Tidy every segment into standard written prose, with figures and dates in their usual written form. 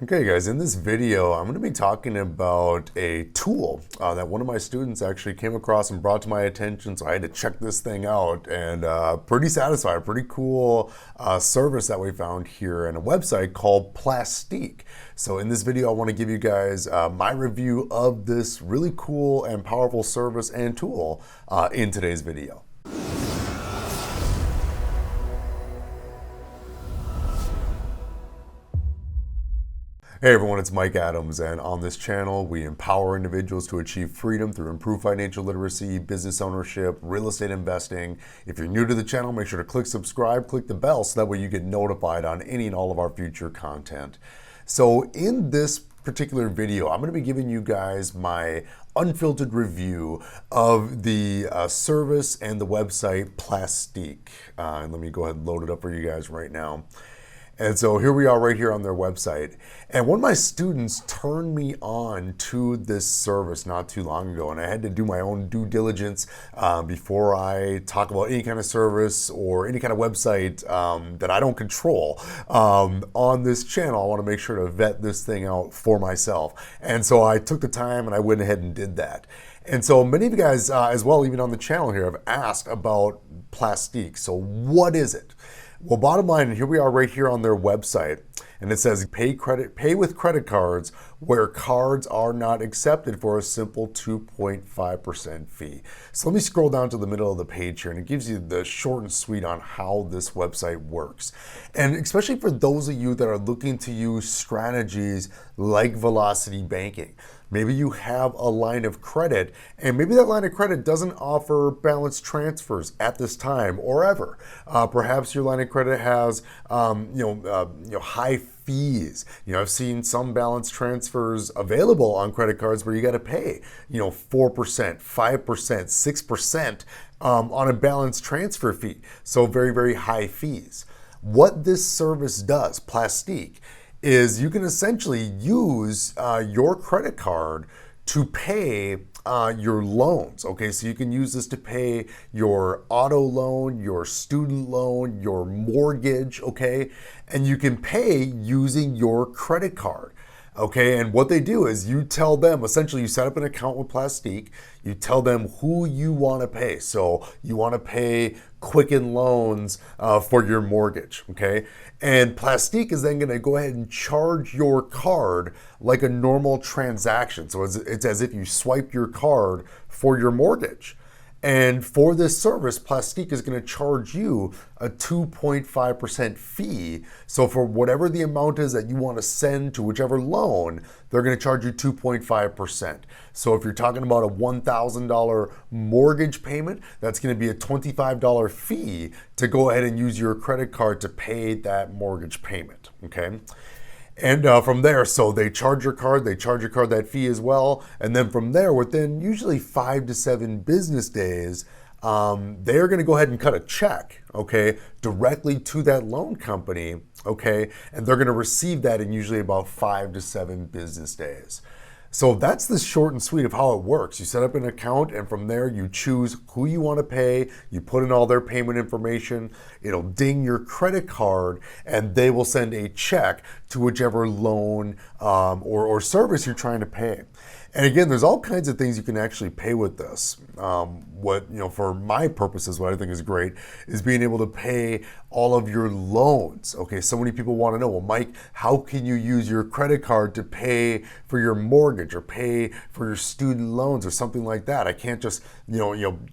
Okay guys, in this video, I'm going to be talking about a tool that one of my students actually came across and brought to my attention, so I had to check this thing out, and pretty satisfied, pretty cool service that we found here in a website called Plastique. So in this video, I want to give you guys my review of this really cool and powerful service and tool in today's video. Hey everyone, it's Mike Adams, and on this channel we empower individuals to achieve freedom through improved financial literacy, business ownership, real estate investing. If you're new to the channel, make sure to click subscribe, click the bell so that way you get notified on any and all of our future content. So in this particular video, I'm going to be giving you guys my unfiltered review of the service and the website Plastique. And let me go ahead and load it up for you guys right now. And so here we are right here on their website. And one of my students turned me on to this service not too long ago. And I had to do my own due diligence before I talk about any kind of service or any kind of website that I don't control on this channel. I want to make sure to vet this thing out for myself. And so I took the time and I went ahead and did that. And so many of you guys as well, even on the channel here, have asked about Plastique. So what is it? Well, bottom line, here we are right here on their website, and it says pay with credit cards where cards are not accepted for a simple 2.5% fee. So let me scroll down to the middle of the page here, and it gives you the short and sweet on how this website works. And especially for those of you that are looking to use strategies like velocity banking. Maybe you have a line of credit, and maybe that line of credit doesn't offer balance transfers at this time or ever. Perhaps your line of credit has high fees. I've seen some balance transfers available on credit cards where you got to pay 4%, 5%, 6% on a balance transfer fee. So very, very high fees. What this service does, Plastique, is you can essentially use your credit card to pay your loans. Okay, so you can use this to pay your auto loan, your student loan, your mortgage, okay? And you can pay using your credit card. Okay, and what they do is you tell them, essentially you set up an account with Plastique, you tell them who you want to pay. So you want to pay Quicken Loans for your mortgage, okay? And Plastique is then going to go ahead and charge your card like a normal transaction. So it's as if you swipe your card for your mortgage. And for this service, Plastique is going to charge you a 2.5% fee. So for whatever the amount is that you want to send to whichever loan, they're going to charge you 2.5%. So if you're talking about a $1,000 mortgage payment, that's going to be a $25 fee to go ahead and use your credit card to pay that mortgage payment, okay? And from there, so they charge your card that fee as well. And then from there, within usually 5 to 7 business days, they're going to go ahead and cut a check, okay, directly to that loan company, okay, and they're going to receive that in usually about 5 to 7 business days. So that's the short and sweet of how it works. You set up an account, and from there you choose who you want to pay, you put in all their payment information, it'll ding your credit card, and they will send a check to whichever loan or service you're trying to pay. And again, there's all kinds of things you can actually pay with this. For my purposes, what I think is great is being able to pay all of your loans. Okay, so many people want to know, well, Mike, how can you use your credit card to pay for your mortgage or pay for your student loans or something like that? I can't just,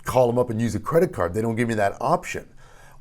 call them up and use a credit card. They don't give me that option.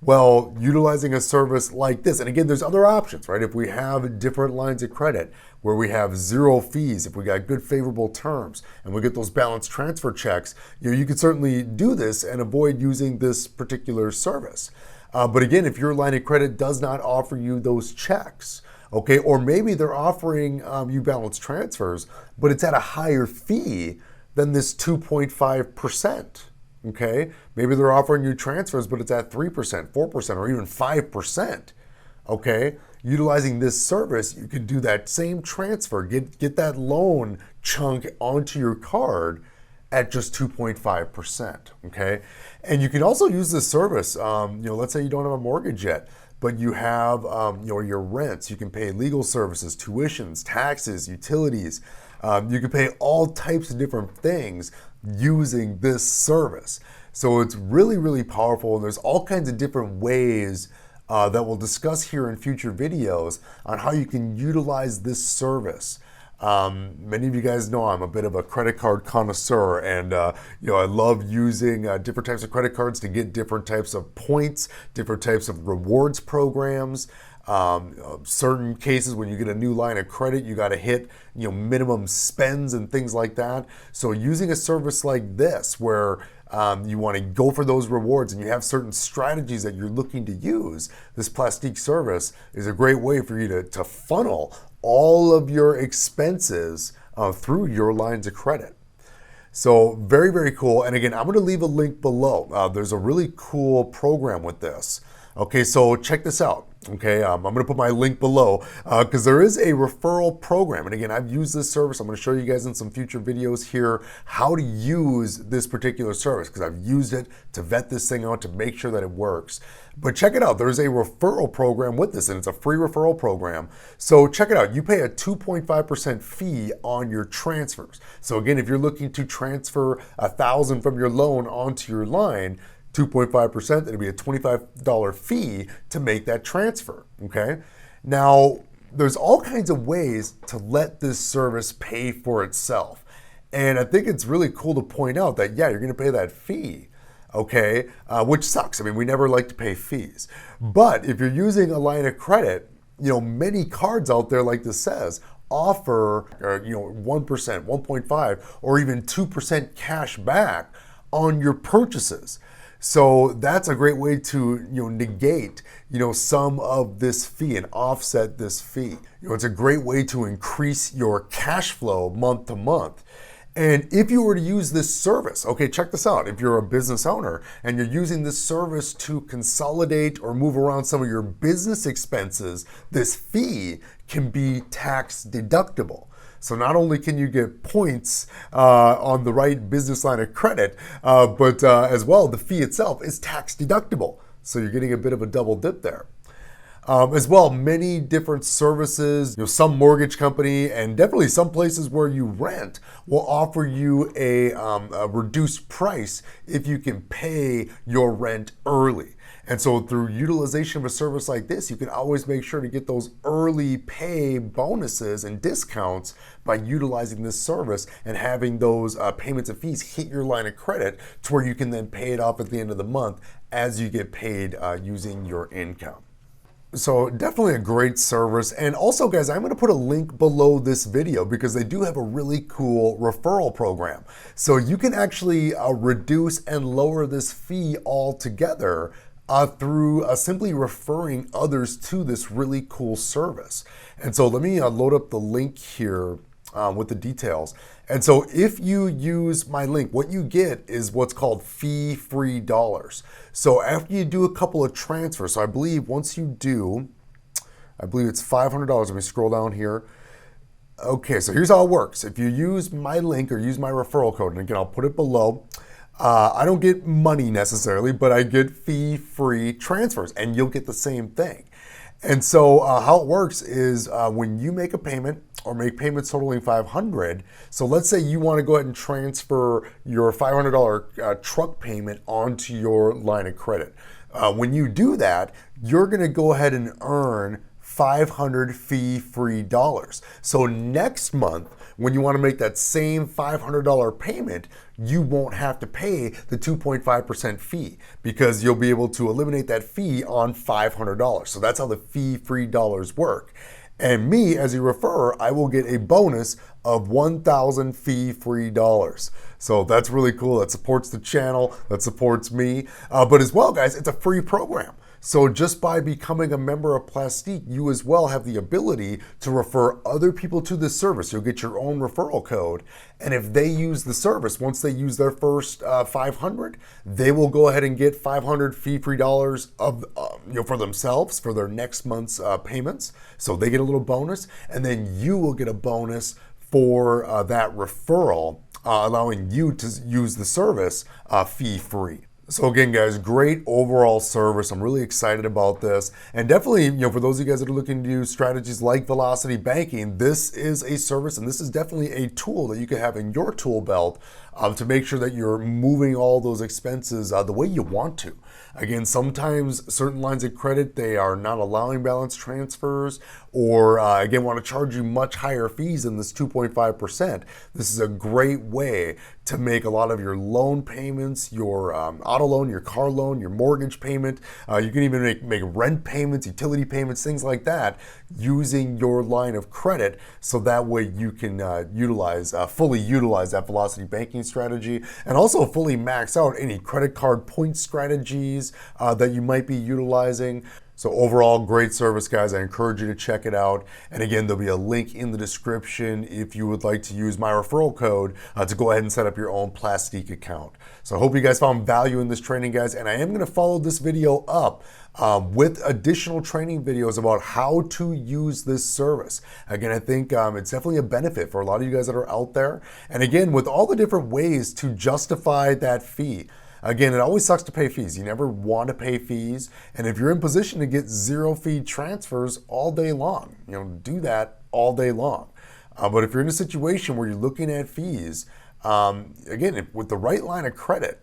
Well, utilizing a service like this, and again, there's other options, right? If we have different lines of credit where we have zero fees, if we got good favorable terms, and we get those balance transfer checks, you could certainly do this and avoid using this particular service. But again, if your line of credit does not offer you those checks, okay, or maybe they're offering you balance transfers, but it's at a higher fee than this 2.5%. Okay, maybe they're offering you transfers, but it's at 3%, 4%, or even 5%. Okay, utilizing this service, you can do that same transfer, get that loan chunk onto your card at just 2.5%. Okay, and you can also use this service. Let's say you don't have a mortgage yet, but you have your rents. You can pay legal services, tuitions, taxes, utilities. You can pay all types of different things using this service. So it's really, really powerful, and there's all kinds of different ways that we'll discuss here in future videos on how you can utilize this service. Many of you guys know I'm a bit of a credit card connoisseur, and I love using different types of credit cards to get different types of points, different types of rewards programs. Certain cases when you get a new line of credit, you got to hit minimum spends and things like that. So using a service like this where you want to go for those rewards and you have certain strategies that you're looking to use, this Plastique service is a great way for you to funnel all of your expenses through your lines of credit. So very, very cool. And again, I'm going to leave a link below. There's a really cool program with this. Okay, so check this out. Okay, I'm going to put my link below because there is a referral program. And again, I've used this service. I'm going to show you guys in some future videos here how to use this particular service because I've used it to vet this thing out to make sure that it works. But check it out. There's a referral program with this, and it's a free referral program. So check it out. You pay a 2.5% fee on your transfers. So again, if you're looking to transfer $1,000 from your loan onto your line, 2.5%, it'll be a $25 fee to make that transfer, okay? Now, there's all kinds of ways to let this service pay for itself. And I think it's really cool to point out that, yeah, you're gonna pay that fee, okay? Which sucks. I mean, we never like to pay fees. But if you're using a line of credit, many cards out there, like this says, offer 1%, 1.5, or even 2% cash back on your purchases. So that's a great way to negate some of this fee and offset this fee. It's a great way to increase your cash flow month to month. And if you were to use this service, okay, check this out. If you're a business owner and you're using this service to consolidate or move around some of your business expenses, this fee can be tax deductible. So not only can you get points on the right business line of credit, but as well, the fee itself is tax deductible. So you're getting a bit of a double dip there. As well, many different services, some mortgage company and definitely some places where you rent will offer you a reduced price if you can pay your rent early. And so through utilization of a service like this, you can always make sure to get those early pay bonuses and discounts by utilizing this service and having those payments and fees hit your line of credit to where you can then pay it off at the end of the month as you get paid using your income. So definitely a great service. And also, guys, I'm going to put a link below this video because they do have a really cool referral program. So you can actually reduce and lower this fee altogether through simply referring others to this really cool service. And so let me load up the link here with the details. And so if you use my link, what you get is what's called fee-free dollars. So after you do a couple of transfers, so I believe once you do, I believe it's $500. Let me scroll down here. Okay, so here's how it works. If you use my link or use my referral code, and again, I'll put it below, I don't get money necessarily, but I get fee-free transfers, and you'll get the same thing. And so how it works is when you make a payment or make payments totaling $500, so let's say you want to go ahead and transfer your $500 truck payment onto your line of credit. When you do that, you're going to go ahead and earn 500 fee-free dollars. So next month, when you want to make that same $500 payment, you won't have to pay the 2.5% fee because you'll be able to eliminate that fee on $500. So that's how the fee-free dollars work. And me, as a referrer, I will get a bonus of 1,000 fee-free dollars. So that's really cool. That supports the channel, that supports me. But as well, guys, it's a free program. So just by becoming a member of Plastique, you as well have the ability to refer other people to this service. You'll get your own referral code. And if they use the service, once they use their first 500, they will go ahead and get 500 fee-free dollars of, for themselves for their next month's payments. So they get a little bonus, and then you will get a bonus for that referral, allowing you to use the service fee-free. So again, guys, great overall service. I'm really excited about this. And definitely, for those of you guys that are looking to use strategies like velocity banking, this is a service and this is definitely a tool that you can have in your tool belt to make sure that you're moving all those expenses the way you want to. Again, sometimes certain lines of credit, they are not allowing balance transfers or again, want to charge you much higher fees than this 2.5%. This is a great way to make a lot of your loan payments, your auto loan, your car loan, your mortgage payment. You can even make rent payments, utility payments, things like that using your line of credit. So that way you can fully utilize that velocity banking strategy and also fully max out any credit card point strategies that you might be utilizing. So overall, great service, guys. I encourage you to check it out. And again, there'll be a link in the description if you would like to use my referral code to go ahead and set up your own Plastique account. So I hope you guys found value in this training, guys. And I am going to follow this video up with additional training videos about how to use this service. Again, I think it's definitely a benefit for a lot of you guys that are out there. And again, with all the different ways to justify that fee. Again, it always sucks to pay fees. You never want to pay fees. And if you're in position to get zero fee transfers all day long, do that all day long. But if you're in a situation where you're looking at fees, again, with the right line of credit,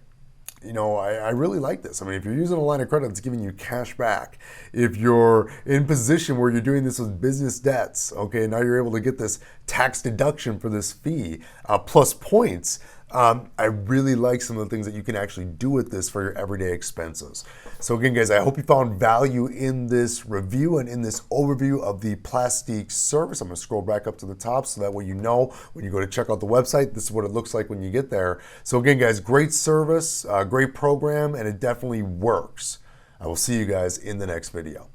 I really like this. I mean, if you're using a line of credit that's giving you cash back, if you're in position where you're doing this with business debts, okay, now you're able to get this tax deduction for this fee plus points. I really like some of the things that you can actually do with this for your everyday expenses. So again, guys, I hope you found value in this review and in this overview of the Plastique service. I'm going to scroll back up to the top so that way you know when you go to check out the website, this is what it looks like when you get there. So again, guys, great service, great program, and it definitely works. I will see you guys in the next video.